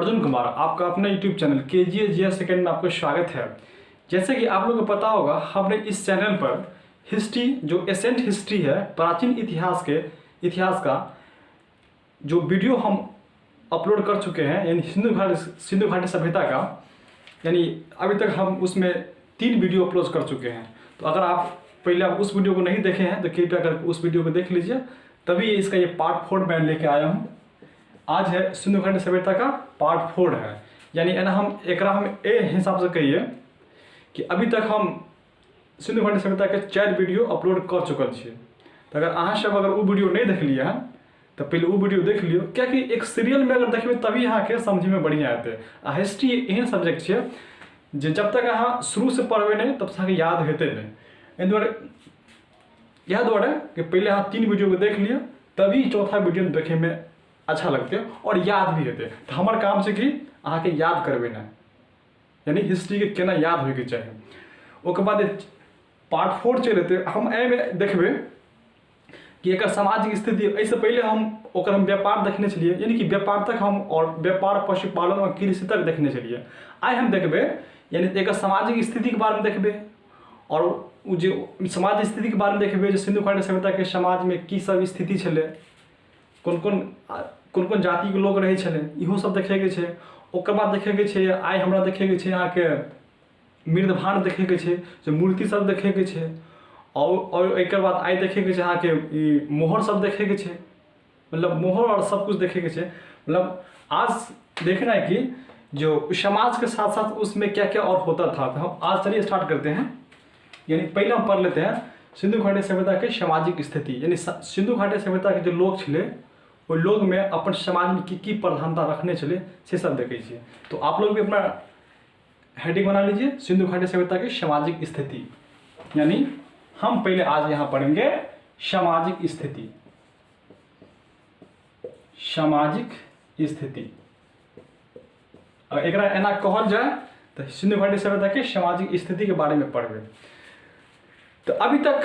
अर्जुन कुमार, आपका अपना YouTube channel KGS second में आपको स्वागत है। जैसे कि आप लोगों को पता होगा, हमने इस चैनल पर हिस्ट्री, जो एसेंट हिस्ट्री है, प्राचीन इतिहास का जो वीडियो हम अपलोड कर चुके हैं, यानी सिंधु घाटी सभ्यता का, यानी अभी तक हम उसमें 3 वीडियो अपलोड कर चुके हैं। तो अगर आप पहले उस वीडियो को नहीं देखे हैं तो कृपया करके उस वीडियो को देख लीजिए, तभी इसका ये पार्ट 4 मैं लेके आया हूँ। आज है सिंधु घाटी सभ्यता का पार्ट 4 है, यानी हम ए हिसाब से कहिए कि अभी तक हम सिंधु घाटी सभ्यता के 4 वीडियो अपलोड कर चुकल छियै। तो अगर अहाँ सब अगर वो वीडियो नहीं देख लिया है तो पहले वो वीडियो देख लियो, क्या कि एक सीरियल में अगर देखबे तभी अहाँ के समझ में बढ़िया आते। हिस्ट्री एहन सब्जेक्ट है जे जब तक अहाँ शुरू से पढ़बे नहीं तब तक याद हेते नहीं। यह द्वारे कि पहले अहाँ 3 वीडियो को देख लिया, तभी चौथा वीडियो देखे में अच्छा लगते और याद भी हेते। तो हमार काम से कि अहाँ के याद करबे ना, यानी हिस्ट्री के केना याद होय के चाहिए। ओकर बाद पार्ट 4 चलते हम एमे देखबे कि एक सामाजिक स्थिति। इससे पहले हम व्यापार देखने चलिए, यानी कि व्यापार तक हम, और व्यापार, पशुपालन और कृषि तक देखने चलिए। आज हम देखबे यानी एक सामाजिक स्थिति के बारे में देखबे, और जो समाज स्थिति के बारे में देखबे, जो सिंधु घाटी सभ्यता के समाज में की सब स्थिति छले, कौन कौन जाति के लोग रहे छले, इहो सब देखे के छै। ओकर बाद देखे के छै, आइ हमरा देखे के छै यहाँ के मृदभांड देखे के छै, जो मूर्ति सब देखे के छै, और एक बाद आइ देखे के छै यहाँ के मोहर सब देखे के छै, मतलब मोहर और सब कुछ देखे के छै। मतलब आज देखना है कि जो समाज के साथ साथ उसमें क्या क्या और होता था। तो हम आज चलिए स्टार्ट करते हैं। यानी पहले हम पढ़ लेते हैं सिंधु घाटी सभ्यता के सामाजिक स्थिति। यानी सिंधु घाटी सभ्यता के जो लोग छले, वो लोग में अपन समाज में की प्रधानता रखने चले से सब देखे छिए। तो आप लोग भी अपना हेडिंग बना लीजिए, सिंधु घाटी सभ्यता की सामाजिक स्थिति। यानी हम पहले आज यहाँ पढ़ेंगे सामाजिक स्थिति। सामाजिक स्थिति अगर एना कहल जाए तो सिंधु घाटी सभ्यता के सामाजिक स्थिति के बारे में पढ़बे। तो अभी तक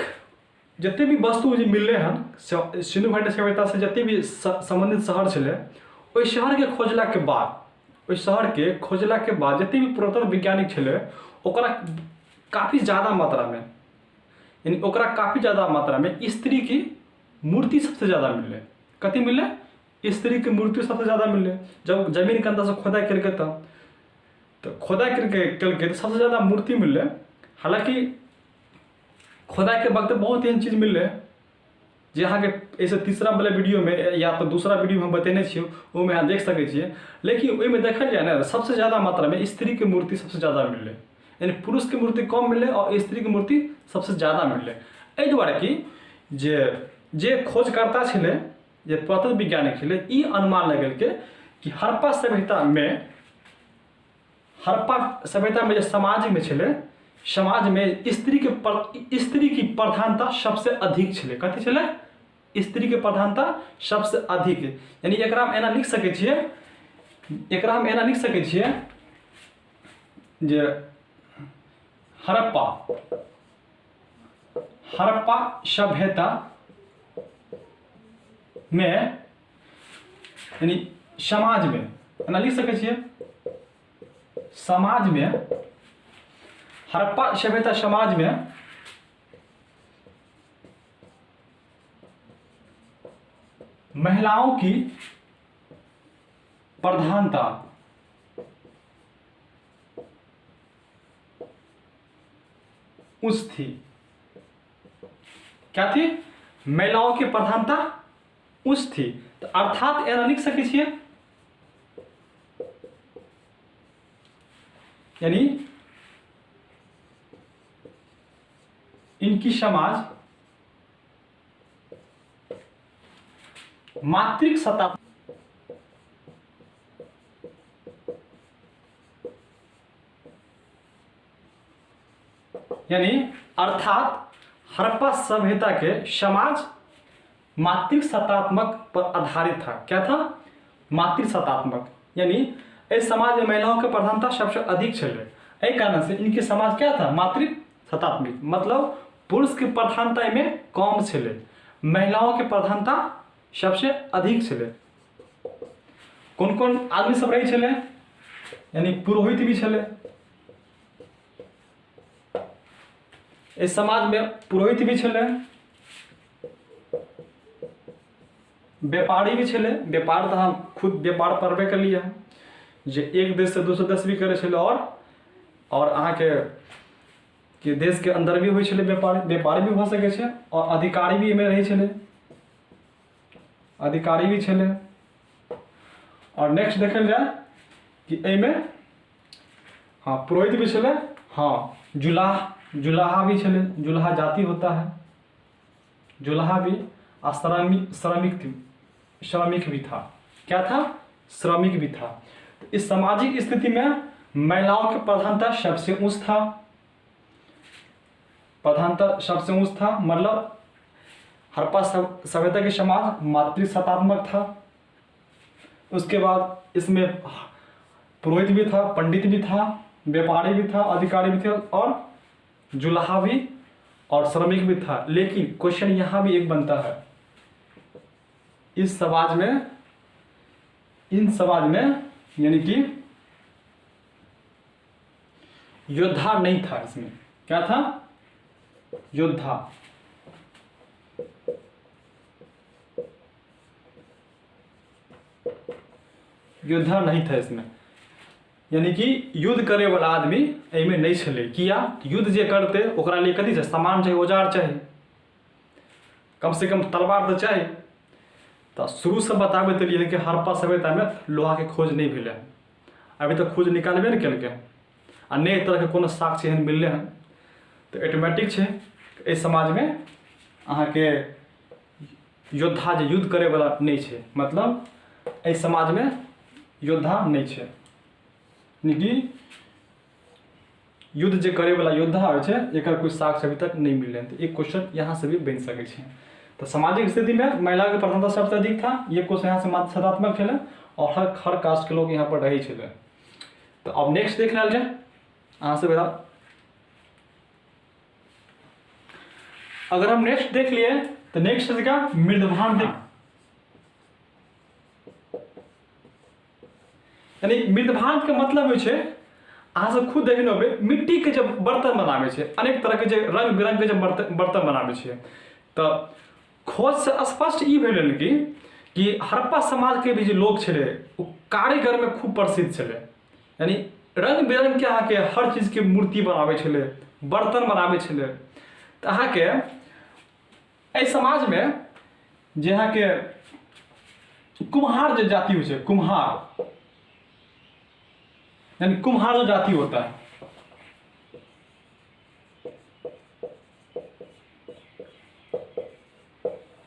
जितने भी वस्तु मिलले हैं सिंधु घाटी सभ्यता से, जितने भी संबंधित शहर छले, ओहि शहर के खोजला के बाद जितने भी पुरातत्व वैज्ञानिक छले, ओकरा काफ़ी ज़्यादा मात्रा में, यानी ओकरा काफ़ी ज़्यादा मात्रा में स्त्री की मूर्ति सबसे ज़्यादा मिले। कथी मिले? स्त्री की मूर्ति सबसे ज़्यादा मिले। जब जमीन के अंदर से खोदाई करके तो खोदाई करके सबसे ज़्यादा मूर्ति मिले। हालांकि खोदाई के वक्त बहुत एहन चीज़ मिले जे अहाँ के ऐसे तीसरा वाला वीडियो में या तो दूसरा वीडियो में हम बतेने छियै, वो में अहाँ देख सके छियै। लेकिन ओहिमे देखल जाए ना, सबसे ज़्यादा मात्रा में स्त्री की मूर्ति सबसे ज़्यादा मिले, यानी पुरुष की मूर्ति कम मिले और स्त्री की मूर्ति सबसे ज़्यादा मिले। एहि दुआरे कि जे खोजकर्ता छले, जे पुरातत्व वैज्ञानिक छले, ई अनुमान लगेलकै कि हड़प्पा सभ्यता में जो समाज में छले, समाज में स्त्री की प्रधानता सबसे अधिक छले। कथी छले? स्त्री के प्रधानता सबसे अधिक। यानी एकरा हम एना लिख सके छियै, जे हड़प्पा सभ्यता में, यानी समाज में एना लिख सके छियै, समाज में, हड़प्पा सभ्यता समाज में महिलाओं की प्रधानता उस थी। क्या थी? महिलाओं की प्रधानता उस थी। तो अर्थात एना लिख सके छियै, यानी इनकी समाज मातृक सत्ता, यानी अर्थात हड़प्पा सभ्यता के समाज मातृक सत्तात्मक पर आधारित था। क्या था? मातृ सत्तात्मक, यानी इस समाज में महिलाओं की प्रधानता सबसे अधिक चले। एहि कारण से इनके समाज क्या था? मातृ सत्तात्मक, मतलब पुरुष की प्रधानता में कम छले, महिलाओं की प्रधानता सबसे अधिक छले। कौन कौन आदमी सब रही छले, यानी पुरोहित भी छले। इस समाज में पुरोहित भी छले, व्यापारी भी छले। व्यापार तो हम खुद व्यापार पढ़बे कर लिए हैं, जे एक देश से दूसरे देश भी करे छले, और अहाँ के देश के अंदर भी होइ छले व्यापारी भी भ सके छे, और अधिकारी भी एमे रही छले, अधिकारी भी छले। और नेक्स्ट देखल जाए कि एमे हाँ पुरोहित भी छले, हाँ जुलाहा भी छले, जुलाहा जाति होता है, जुलाहा भी। श्रमिक भी था। क्या था? श्रमिक भी था। तो इस सामाजिक स्थिति में महिलाओं की प्रधानता सबसे उच्च था, मतलब हड़प्पा सभ्यता के समाज मातृसत्तात्मक था। उसके बाद इसमें पुरोहित भी था, पंडित भी था, व्यापारी भी था, अधिकारी भी थे, और जुलाहा भी और श्रमिक भी था। लेकिन क्वेश्चन यहां भी एक बनता है, इन समाज में यानी कि योद्धा नहीं था। इसमें क्या था? योद्धा। योद्धा नहीं था इसमें, यानी कि युद्ध करे वाला आदमी एमे नहीं छले। किया? युद्ध जे करते ओकरा लिए कथी चाहिए? सामान चाहिए, औजार चाहिए, कम से कम तलवार तो चाहिए। तो शुरू से बताबे देलिए कि हड़प्पा सभ्यता में लोहा के खोज नहीं भेले, अभी तक खोज निकालबे नहीं केलकै, आ नहीं तरह के कोनो साक्ष्य एहन मिलले हैं। तो ऑटोमेटिक छै इस समाज में अहाँ के योद्धा जे युद्ध करे वाला नहीं छै, मतलब इस समाज में योद्धा नहीं छै, यानी युद्ध जे करे वाला योद्धा होइ छै एकर कोई साक्ष्य अभी तक नहीं मिलले। तो एक क्वेश्चन यहाँ से भी बन सके छै। तो सामाजिक स्थिति में महिला के प्रधानता सबसे अधिक था। ये क्वेश्चन यहाँ से मातृसत्तात्मक छे, और हर कास्ट के लोग यहाँ पर रहे छे। तो अब नेक्स्ट देख लेल जाए अहाँ से बता। अगर हम नेक्स्ट देख लिए तो नेक्स्ट का मृदभांड देख, यानी मृदभांड के मतलब होइ छे अहाँ सब खुद देखने होबे, मिट्टी के जब बर्तन बनावे छे, अनेक तरह के जे रंग बिरंग के जब बर्तन बनावे छे, तो खोज से स्पष्ट ई भेल कि हड़प्पा समाज के भी जो लोग छले वो कारीगर में खूब प्रसिद्ध छले। यानी रंग बिरंग के अहाँ के हर चीज के मूर्ति बनावे छले, बर्तन बनावे छले। तो अहाँ के एहि समाज में जे अहाँ के कुम्हार जो जाति होइ छे, कुम्हार, यानी कुम्हार जो जाति होता है,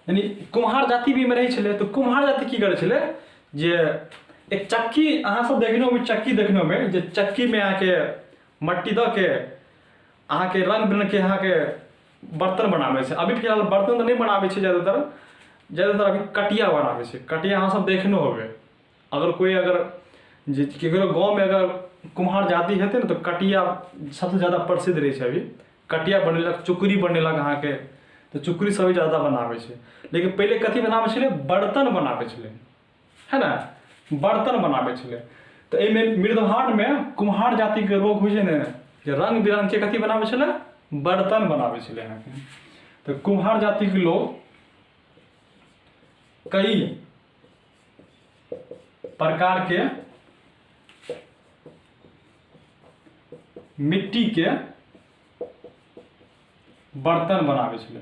यानी कुम्हार जाति भी में रही छले। तो कुम्हार जाति की करे छले जे एक चक्की अहाँ सब देखने में, चक्की देखने में जे चक्की में अहाँ के मट्टी द के अहाँ के रंग बिरंग के अहाँ के बर्तन बनावे छे। अभी फिलहाल बर्तन तो नहीं बनावे छे, ज्यादातर अभी कटिया बनावे छे। कटिया अहाँ सब देखने होबे, अगर कोई केकरो गाँव में अगर कुम्हार जाति हेतै न तो कटिया सबसे ज्यादा प्रसिद्ध रही छे। अभी कटिया बनेलक, चुकरी बनेलक अहाँ के, तो चुकरी सभी ज्यादा बनावे छे। लेकिन पहले कथी बनावे छले? बर्तन बनावे छले, है ना, बर्तन बनावे छले। तो एमे मृदभांड में कुम्हार जाति के लोग होइ छे ने, जे रंग बिरंग के कथी बनावे छले? बर्तन बनावे छले अहाँ के। तो कुम्हार जाति के लोग कई प्रकार के मिट्टी के बर्तन बनावे छले।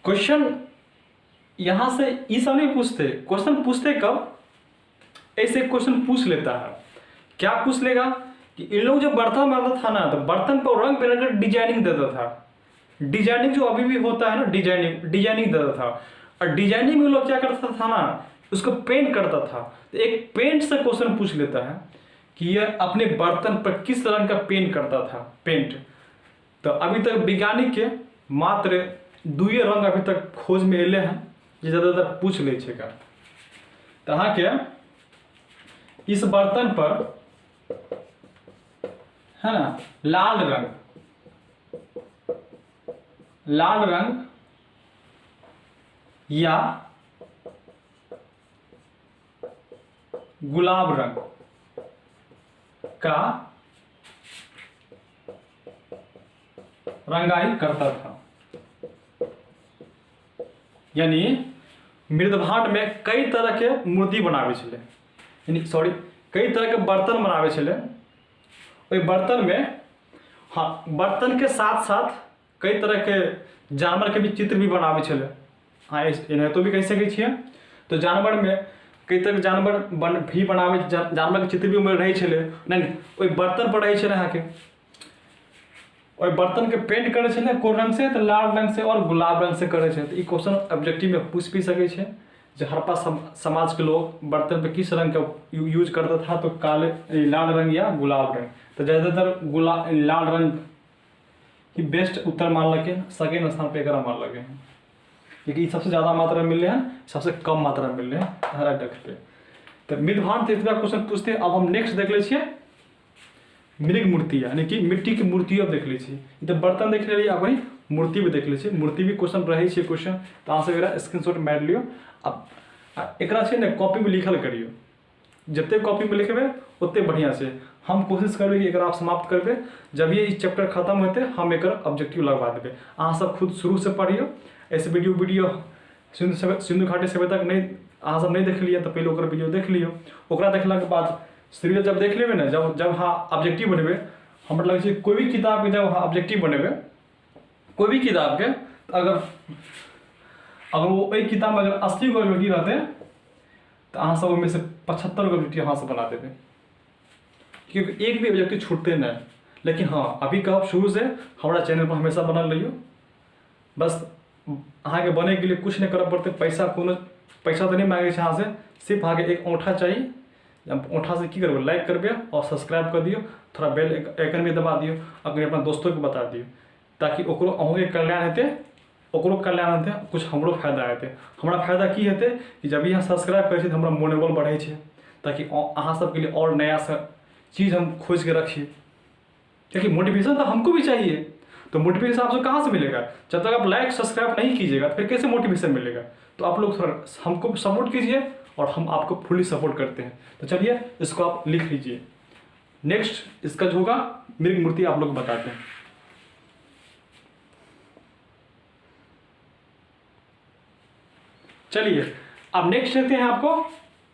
क्वेश्चन यहां से ये सब नहीं पूछते। क्वेश्चन पूछते कब? ऐसे क्वेश्चन पूछ लेता है। क्या पूछ लेगा कि इन लोग जो बर्तन बनाता था ना, तो बर्तन पर रंग बिरंग डिजाइनिंग देता था। डिजाइनिंग जो अभी भी होता है ना, डिजाइनिंग देता था। और डिजाइनिंग में लोग क्या करता था ना, उसको पेंट करता था। तो एक पेंट से क्वेश्चन पूछ लेता है कि यह अपने बर्तन पर किस रंग का पेंट करता था, पेंट। तो अभी तक वैज्ञानिक के मात्र 2 रंग अभी तक खोज में एले हैं, जे ज्यादातर पूछ ले छे का। तो अहाँ के इस बर्तन पर है ना लाल रंग या गुलाब रंग का रंगाई करता था। यानी मृदभांड में कई तरह के मूर्ति बनावे छले, यानी सॉरी कई तरह के बर्तन बनावे छले। ओई बर्तन में हाँ बर्तन के साथ साथ कई तरह के जानवर के भी चित्र भी बनावे छले। हाँ इन्हें तो भी कह सकै छियै। तो जानवर में कई तरह के जानवर भी बनावे, जानवर के चित्र भी उनमें रहे छले। नहीं ओई बर्तन पर रहे छले अहाँके। और बर्तन के पेंट करे छले कोन रंग से, तो लाल रंग से और गुलाब रंग से करे छे। तो ई क्वेश्चन ऑब्जेक्टिव में पूछ भी सके छे जो हड़प्पा समाज के लोग बर्तन पे किस रंग का यूज करता था, तो काले लाल रंग या गुलाब रंग। तो ज़्यादातर लाल रंग ही बेस्ट उत्तर मान लगे, सेकेंड स्थान पे एकरा मान लगे हैं क्योंकि सबसे ज़्यादा मात्रा में मिल रहे हैं, सबसे कम मात्रा में मिल रहे हैं हर डेस्क पे। तो मृदभांड से इतना क्वेश्चन पूछते हैं। अब हम नेक्स्ट देख ले छियै मृग मूर्ति, यानी कि मिट्टी की मूर्ति अब देख ली छी। तो बर्तन देख लिए अपनी मूर्ति भी देख ली छी। मूर्ति भी क्वेश्चन रहे छे क्वेश्चन, तो अहाँ सब स्क्रीनशॉट मार लियो। अब एकरा छे ने कॉपी में लिखल करियो, जते कॉपी में लिखबे ओते बढ़िया से। हम कोशिश करबे कि एकरा आप समाप्त करबे, जब ये इस चैप्टर खत्म होते हम एकर ऑब्जेक्टिव लगवा देबे। अहाँ सब खुद शुरू से पढ़ियो। ऐसे वीडियो सिंधु घाटी सभ्यता नहीं अहाँ सब नहीं देख लिया तो पहले ओकर वीडियो देख लियो। ओकरा देखला के बाद सीरियल जब देख लेबे ना, जब हाँ ऑब्जेक्टिव बनेबे, हमरा लगे छै कोई भी किताब के जब हाँ ऑब्जेक्टिव बनेबे कोई भी किताब के, तो अगर वो एक किताब में अगर 80 गो ऑब्जेक्टिव रहते तो अहाँ सब उनमें से 75 गो ऑब्जेक्टिव अहाँ से बना देबे, क्योंकि एक भी ऑब्जेक्टिव छूटते नहीं। लेकिन हाँ अभी कहब शुरू से हमारा चैनल पर हमेशा बनल रहियो। बस अहाँ के बने के लिए कुछ नहीं करब पड़ते, पैसा तो नहीं मांगे अहाँ से, सिर्फ अहाँ के एक औंठा चाहिए। औंठा से की करबे, लाइक करबे और सब्सक्राइब कर दियो, थोड़ा बेल आइकन भी दबा दियो, अपने अपना दोस्तों को बता दियो, ताकि ओकरो अहूँके कल्याण हेतै, ओकरो कल्याण हेतै, कुछ हमरो फायदा हेतै। हमरा फायदा की हेतै कि जब यहाँ सब्सक्राइब करै छी तो हमरा मनोबल बढ़ै छै, ताकि अहाँ सबके लिए और नया सा चीज़ हम खोज के रखिए। क्योंकि मोटिवेशन तो हमको भी चाहिए। तो मोटिवेशन आपको कहाँ से मिलेगा? जब तक आप लाइक सब्सक्राइब नहीं कीजिएगा फिर कैसे मोटिवेशन मिलेगा? तो आप लोग थोड़ा हमको सपोर्ट कीजिए और हम आपको फुली सपोर्ट करते हैं। तो चलिए इसको आप लिख लीजिए। नेक्स्ट इसका जो होगा मृग मूर्ति आप लोग बताते हैं। चलिए अब नेक्स्ट लेते हैं, आपको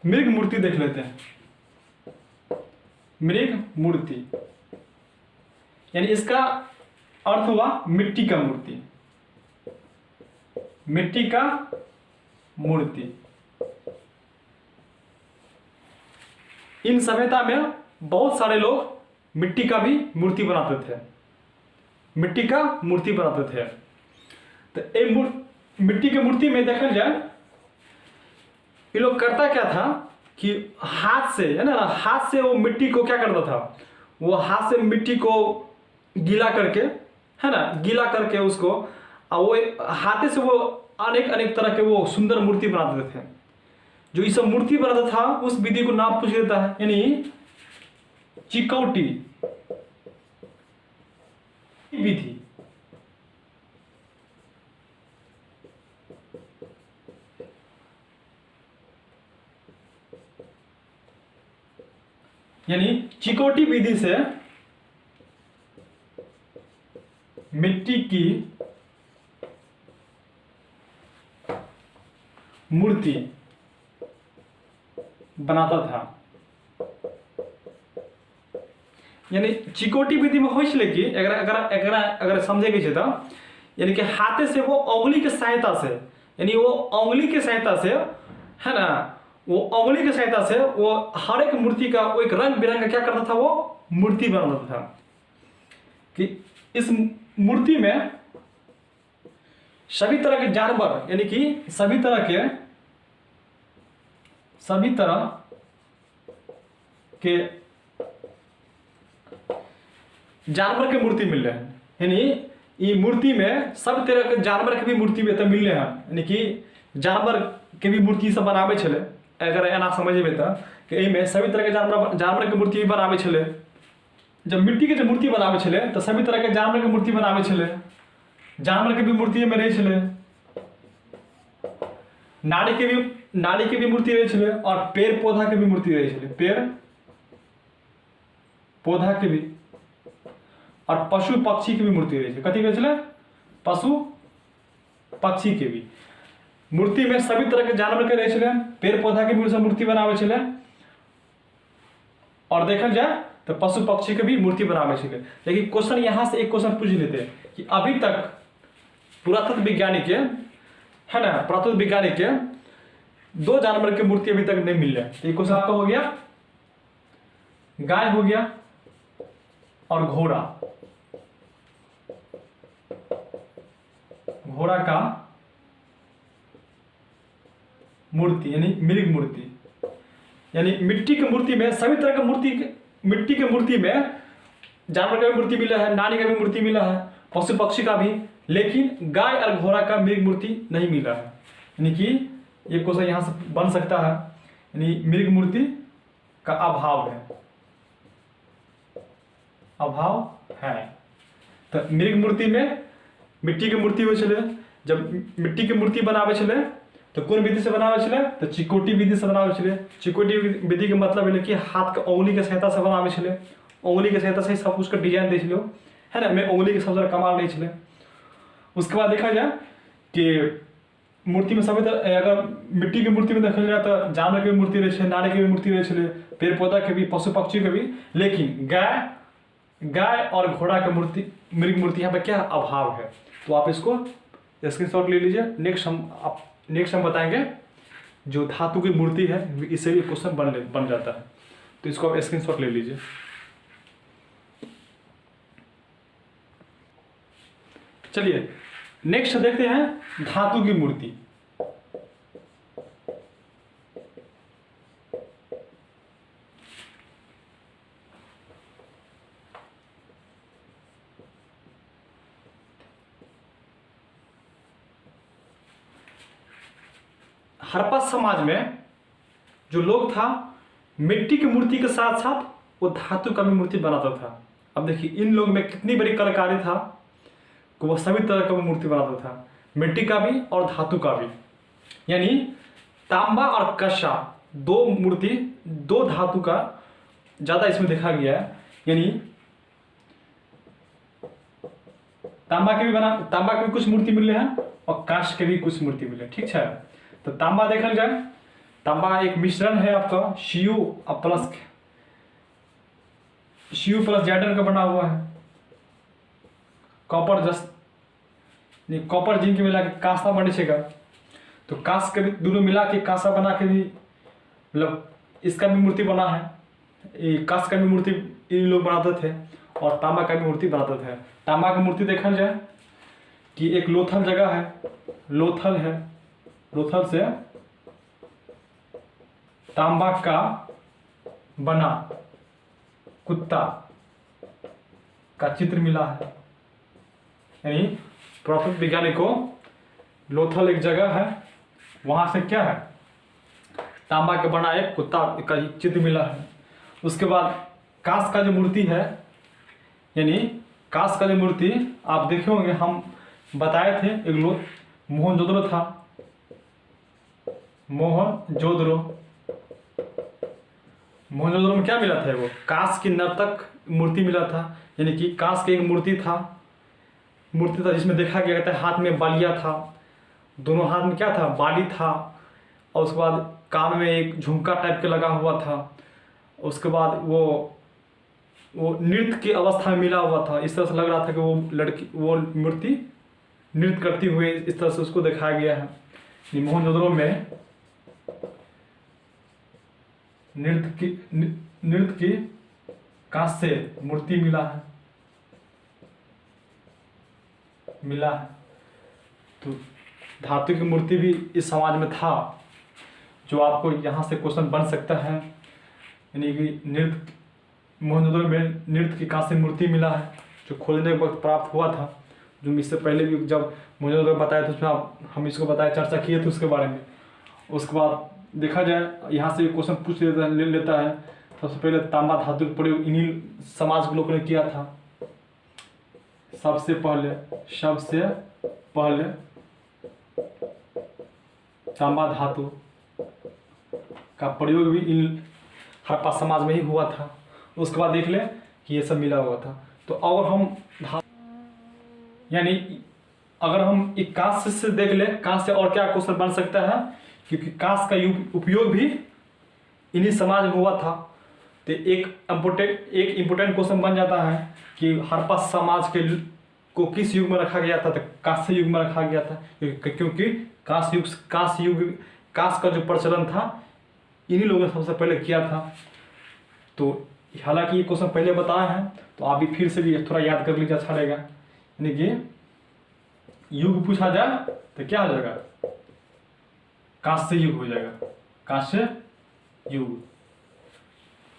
मृग मूर्ति देख लेते हैं। मृग मूर्ति यानी इसका अर्थ हुआ मिट्टी का मूर्ति। मिट्टी का मूर्ति। इन सभ्यता में बहुत सारे लोग मिट्टी का भी मूर्ति बनाते थे, मिट्टी का मूर्ति बनाते थे। तो ये मिट्टी की मूर्ति में देखा जाए ये लोग करता क्या था कि हाथ से, है ना, हाथ से वो मिट्टी को क्या करता था, वो हाथ से मिट्टी को गीला करके, है ना, गीला करके उसको वो हाथे से वो अनेक अनेक तरह के वो सुंदर मूर्ति बना देते थे। जो ये सब मूर्ति बनाता था उस विधि को नाम पूछ देता है, यानी चिकौटी विधि। यानी चिकौटी विधि से मिट्टी की मूर्ति बनाता था। यानी चिकौटी विधि में होइछ ले कि अगर समझे के छै त यानी कि हाथे से वो उंगली के सहायता से, यानी वो उंगली के सहायता से, है ना, वो उंगली के सहायता से वो हर एक मूर्ति का वो एक रंग बिरंग का क्या करता था, वो मूर्ति बनाता था। कि इस मूर्ति में सभी तरह के जानवर, यानी कि सभी तरह के जानवर के मूर्ति मिल रहे हैं। यानी ये मूर्ति में सब तरह के जानवर के भी मूर्ति मिल रहे हैं। यानी कि जानवर के भी मूर्ति सब बनाबे छले। अगर एना समझबे तो एहिमे सभी तरह के जानवर के मूर्ति भी बनाबे छले। जब मिट्टी के जो मूर्ति बनाबे छले तो सभी तरह के जानवर के मूर्ति बनाबे छले, जानवर के भी मूर्ति में रहे छले। नारी के भी मूर्ति रहे छे और पेड़ पौधा के भी मूर्ति रहे छे, पेड़ पौधा के भी और पशु पक्षी के भी मूर्ति रहे छे। कथी रहे छे? पशु पक्षी के भी मूर्ति में सभी तरह के जानवर के रहे छे, पेड़ पौधा के भी मूर्ति बनावे छे और देखल जाए तो पशु पक्षी के भी मूर्ति बनावे छे। लेकिन क्वेश्चन यहाँ से एक क्वेश्चन पूछ लेते हैं कि अभी तक पुरातत्व विज्ञानी के है ना, पुरातत्व विज्ञानी के दो जानवर की मूर्ति अभी तक नहीं मिल रहा है। एक क्वेश्चन आपका हो गया गाय हो गया और घोड़ा। घोड़ा का मूर्ति यानी मृग मूर्ति, यानी मिट्टी की मूर्ति में सभी तरह का मूर्ति, मिट्टी की मूर्ति में जानवर का भी मूर्ति मिला है, नारी का भी मूर्ति मिला है, पशु पक्षी का भी, लेकिन गाय और घोड़ा का मृग मूर्ति नहीं मिला है। यानी कि ये क्वेश्चन यहाँ से बन सकता है, यानी मृग मूर्ति का अभाव है, अभाव है। तो मृग मूर्ति में मिट्टी की मूर्ति हो चले, जब मिट्टी की मूर्ति बनावे चले तो कौन विधि से बनावे चले? तो चिकोटी विधि से बनावे चले। चिकोटी विधि के मतलब है कि हाथ के उंगली के सहायता से बनावे चले, उंगली के सहायता से सब उसका डिजाइन दे चलो, है ना। मैं उंगली के सबसे ज्यादा कमाल नहीं चले। उसके बाद देखा जाए कि मूर्ति में सभी तरह, अगर मिट्टी की मूर्ति में देखा जाए तो जानवर की भी मूर्ति रहे, नारी की भी मूर्ति रहे, पेड़ पौधा के भी, पशु पक्षी के भी, लेकिन गाय और घोड़ा की मूर्ति, मृग मूर्ति यहाँ पे क्या अभाव है। तो आप इसको स्क्रीनशॉट ले लीजिए। नेक्स्ट हम बताएंगे जो धातु की मूर्ति है, इससे भी क्वेश्चन बन जाता है, तो इसको आप स्क्रीनशॉट ले लीजिए। चलिए नेक्स्ट देखते हैं धातु की मूर्ति। हड़प्पा समाज में जो लोग था मिट्टी की मूर्ति के साथ साथ वो धातु का भी मूर्ति बनाता था। अब देखिए इन लोग में कितनी बड़ी कलाकारी था कि वो सभी तरह का मूर्ति बनाता था, मिट्टी का भी और धातु का भी। यानी तांबा और कशा दो मूर्ति, दो धातु का ज़्यादा इसमें देखा गया है। यानी तांबा के भी कुछ मूर्ति मिले हैं और कांच के भी कुछ मूर्ति मिले, ठीक है। तो तांबा देखल जाए, तांबा एक मिश्रण है आपका Cu प्लस Zn का बना हुआ है। कॉपर जिंक मिला के कांसा बने छेगा, तो कांस के भी दोनों मिला के कांसा बना के भी, मतलब इसका भी मूर्ति बना है। कांस का भी मूर्ति इन लोग बनाते थे और तांबा का भी मूर्ति बनाते थे। तांबा की मूर्ति देखल जाए कि एक लोथल जगह है, लोथल से तांबा का बना कुत्ता का चित्र मिला है। यानी पुरातत्व वैज्ञानिक को लोथल एक जगह है, वहां से क्या है तांबा के बना एक कुत्ता का चित्र मिला है। उसके बाद कांस का जो मूर्ति है, यानी कांस का जो मूर्ति आप देखे होंगे, हम बताए थे एक लोग मोहनजोदड़ो था, मोहनजोदड़ो में क्या मिला था? वो कांस की नर्तक मूर्ति मिला था। यानी कि कांस की एक मूर्ति था जिसमें देखा गया था हाथ में बालिया था, दोनों हाथ में क्या था? बाली था। और उसके बाद कान में एक झुमका टाइप के लगा हुआ था। उसके बाद वो नृत्य की अवस्था में मिला हुआ था। इस तरह से लग रहा था कि वो मूर्ति नृत्य करती हुई, इस तरह से उसको दिखाया गया है। मोहनजोदड़ो में नृत्य की कांस से मूर्ति मिला है। तो धातु की मूर्ति भी इस समाज में था, जो आपको यहाँ से क्वेश्चन बन सकता है। यानी कि मोहनजोदड़ो में नृत्य की कांस से मूर्ति मिला है, जो खोजने के वक्त प्राप्त हुआ था। जो इससे पहले भी जब मोहनजोदड़ो बताया तो उसमें हम इसको चर्चा किए थे उसके बारे में। उसके बाद देखा जाए यहाँ से क्वेश्चन पूछ लेता है। सबसे पहले तांबा धातु के प्रयोग इन्हीं समाज के लोगों ने किया था। सबसे पहले तांबा धातु का प्रयोग भी इन हड़प्पा समाज में ही हुआ था। उसके बाद देख ले कि ये सब मिला हुआ था। तो अगर हम यानी अगर हम एक कांस्य से देख ले, कांस्य से और क्या क्वेश्चन बन सकता है, क्योंकि कांस्य का उपयोग भी इन्हीं समाज में हुआ था। तो एक इम्पोर्टेंट क्वेश्चन बन जाता है कि हड़प्पा समाज के को किस युग में रखा गया था, तो कांस्य युग में रखा गया था, क्योंकि कांस्य का जो प्रचलन था इन्हीं लोगों ने सबसे पहले किया था। तो हालांकि ये क्वेश्चन पहले बताया है, तो आप भी फिर से भी थोड़ा याद कर लीजिए, अच्छा रहेगा। यानी कि युग पूछा जाए तो क्या हो जाएगा, कांस्य युग हो जाएगा, कांस्य युग।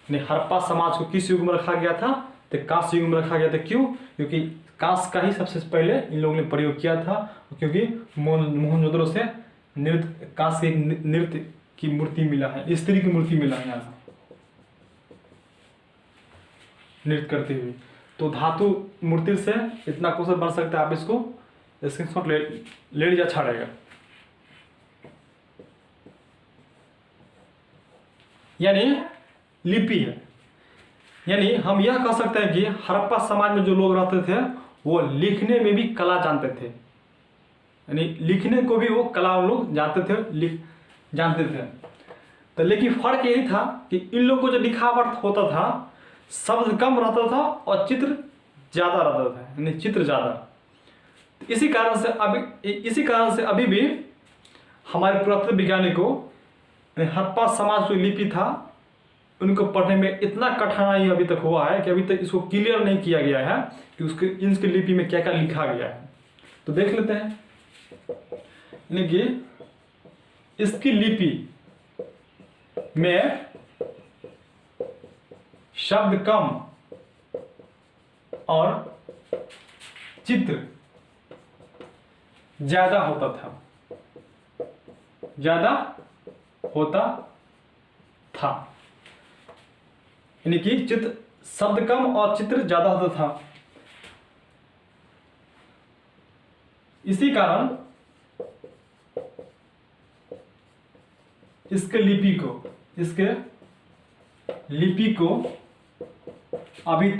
यानी हड़प्पा समाज को किस युग में रखा गया था, तो कांस्य युग में रखा गया था। क्यों? क्योंकि कांस्य का ही सबसे पहले इन लोगों ने प्रयोग किया था, क्योंकि मोहनजोदड़ो से कांस्य नृत्य की मूर्ति मिला है, स्त्री की मूर्ति मिला है यहाँ नृत्य करते हुए। तो धातु मूर्ति से इतना क्वेश्चन बन सकता है, आप इसको स्क्रीनशॉट ले लीजिए, अच्छा रहेगा। यानी लिपि है, यानी हम यह कह सकते हैं कि हड़प्पा समाज में जो लोग रहते थे वो लिखने में भी कला जानते थे, यानी लिखने को भी वो कला लोग जानते थे। तो लेकिन फर्क यही था कि इन लोगों को जो लिखावट होता था शब्द कम रहता था और चित्र ज़्यादा रहता था, यानी चित्र ज़्यादा। इसी कारण से अभी भी हमारे पुरातत्व वैज्ञानिकों हड़प्पा समाज जो लिपि था उनको पढ़ने में इतना कठिनाई अभी तक हुआ है कि अभी तक इसको क्लियर नहीं किया गया है कि इसकी लिपि में क्या क्या लिखा गया है। तो देख लेते हैं, यानी कि इसकी लिपि में शब्द कम और चित्र ज्यादा होता था, यानी कि शब्द कम और चित्र ज्यादा होता था। इसी कारण इसके लिपि को अभी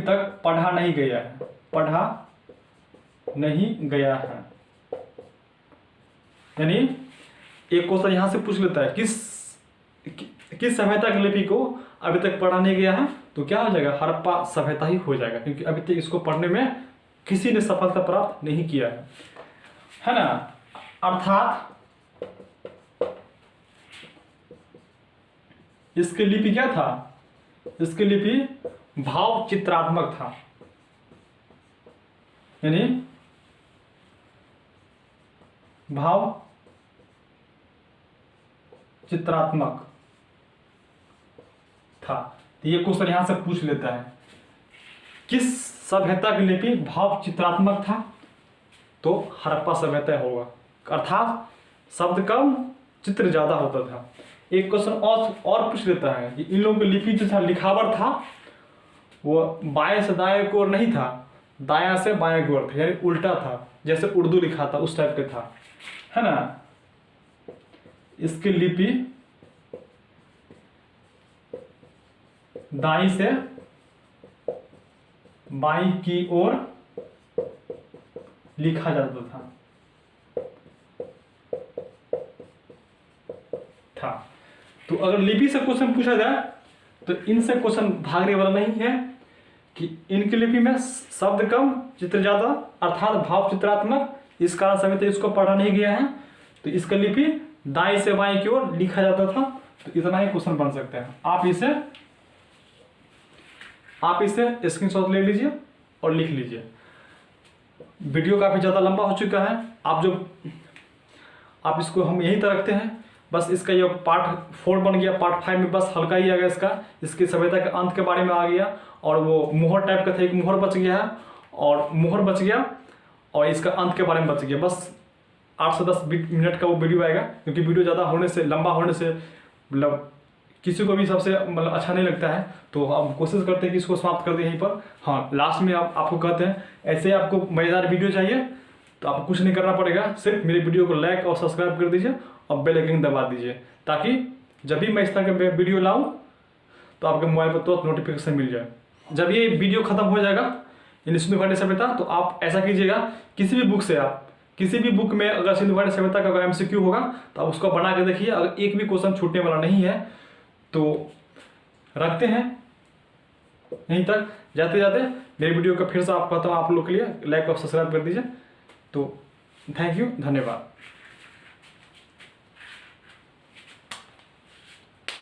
तक पढ़ा नहीं गया है। यानी एक क्वेश्चन यहां से पूछ लेता है किस सभ्यता की लिपि को अभी तक पढ़ा नहीं गया है, तो क्या हो जाएगा, हड़प्पा सभ्यता ही हो जाएगा, क्योंकि अभी तक इसको पढ़ने में किसी ने सफलता प्राप्त नहीं किया है ना। अर्थात इसकी लिपि क्या था, इसकी लिपि भाव चित्रात्मक था, यानी भाव चित्रात्मक था। तो ये क्वेश्चन यहां से पूछ लेता है किस सभ्यता की लिपि भाव चित्रात्मक था, तो हड़प्पा सभ्यता होगा, अर्थात शब्द कम चित्र ज्यादा होता था। एक क्वेश्चन और पूछ लेता है कि इन लोगों की लिपि जो था लिखावट था वो बाएं से दाएं की ओर नहीं था, दायां से बाएं की ओर था, यानी उल्टा था, जैसे उर्दू लिखा था उस टाइप के था, है ना। इसकी लिपि दाईं से बाईं की ओर लिखा जाता था। तो अगर लिपि से क्वेश्चन पूछा जाए तो इनसे क्वेश्चन भागने वाला नहीं है कि इनकी लिपि में शब्द कम चित्र ज्यादा, अर्थात भाव चित्रात्मक, इस कारण से अभी तक इसको पढ़ा नहीं गया है। तो इसका लिपि दाएं से बाएं की ओर लिखा जाता था। तो इतना ही क्वेश्चन बन सकता है। आप इसे स्क्रीनशॉट ले लीजिए और लिख लीजिए। वीडियो काफी ज्यादा लंबा हो चुका है, आप इसको हम यहीं तक रखते हैं। बस इसका ये पार्ट 4 बन गया, पार्ट 5 में बस हल्का ही आ गया इसकी सभ्यता के अंत के बारे में आ गया, और वो मोहर टाइप का था, एक मोहर बच गया है और मोहर बच गया और इसका अंत के बारे में बच गया। बस 8 से 10 मिनट का वो वीडियो आएगा, क्योंकि वीडियो ज़्यादा होने से, लंबा होने से मतलब किसी को भी सबसे मतलब अच्छा नहीं लगता है। तो हम कोशिश करते हैं कि इसको समाप्त कर दें यहीं पर। हाँ, लास्ट में आपको कहते हैं ऐसे आपको मज़ेदार वीडियो चाहिए तो आपको कुछ नहीं करना पड़ेगा, सिर्फ मेरे वीडियो को लाइक और सब्सक्राइब कर दीजिए और बेल आइकन दबा दीजिए, ताकि जब भी मैं इस तरह के वीडियो लाऊं तो आपके मोबाइल पर तुरंत नोटिफिकेशन मिल जाए। जब ये वीडियो खत्म हो जाएगा यानी सिंधु घाटी सभ्यता, तो आप ऐसा कीजिएगा, किसी भी बुक से आप किसी भी बुक में अगर सिंधु घाटी सभ्यता का अगर MCQ होगा तो आप उसको बना के देखिए। अगर एक भी क्वेश्चन छूटने वाला नहीं है तो रखते हैं यहीं तक। जाते जाते मेरे वीडियो का फिर से आप कहता हूँ आप लोग के लिए लाइक और सब्सक्राइब कर दीजिए। तो थैंक यू, धन्यवाद।